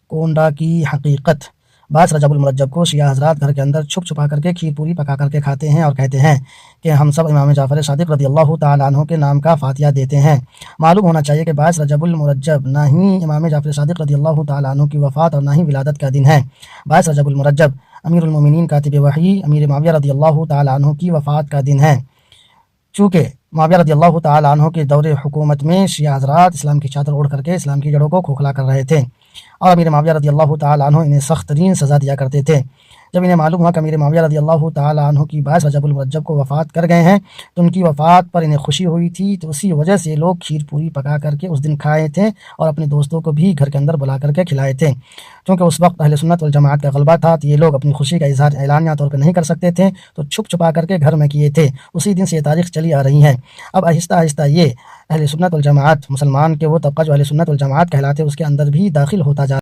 کونڈا کی حقیقت۔ 22 رجب المرجب کو شیعہ حضرات گھر کے اندر چھپ چھپا کر کے کھیر پوری پکا کر کے کھاتے ہیں اور کہتے ہیں کہ ہم سب امام جعفر صادق رضی اللہ تعالیٰ عنہ کے نام کا فاتحہ دیتے ہیں۔ معلوم ہونا چاہیے کہ 22 رجب المرجب نہ ہی امام جعفر صادق رضی اللہ تعالیٰ عنہ کی وفات اور نہ ہی ولادت کا دن ہے۔ 22 رجب المرجب امیر المومنین کاتب وحی امیر معاویہ رضی اللہ تعالیٰ عنہ کی وفات کا دن ہے۔ چونکہ معاویہ رضی اللہ تعالیٰ عنہ کے دور حکومت میں شیعہ حضرات اسلام کی چادر اوڑھ کر کے اسلام کی جڑوں کو کھوکھلا کر رہے تھے اور امیر معاویہ رضی اللہ تعالیٰ عنہ انہیں سخت ترین سزا دیا کرتے تھے۔ جب انہیں معلوم ہوا کہ امیر معاویہ رضی اللہ تعالیٰ عنہ کی 22 رجب المرجب کو وفات کر گئے ہیں تو ان کی وفات پر انہیں خوشی ہوئی تھی، تو اسی وجہ سے لوگ کھیر پوری پکا کر کے اس دن کھائے تھے اور اپنے دوستوں کو بھی گھر کے اندر بلا کر کے کھلائے تھے۔ کیونکہ اس وقت اہل سنت والجماعت کا غلبہ تھا، تو یہ لوگ اپنی خوشی کا اظہار اعلانیہ طور پر نہیں کر سکتے تھے، تو چھپ چھپا کر کے گھر میں کیے تھے۔ اسی دن سے یہ تاریخ چلی آ رہی ہے۔ اب آہستہ آہستہ یہ اہل سنت والجماعت، مسلمان کے وہ طبقہ جو اہل سنت والجماعت کہلاتے اس کے اندر بھی داخل ہوتا جا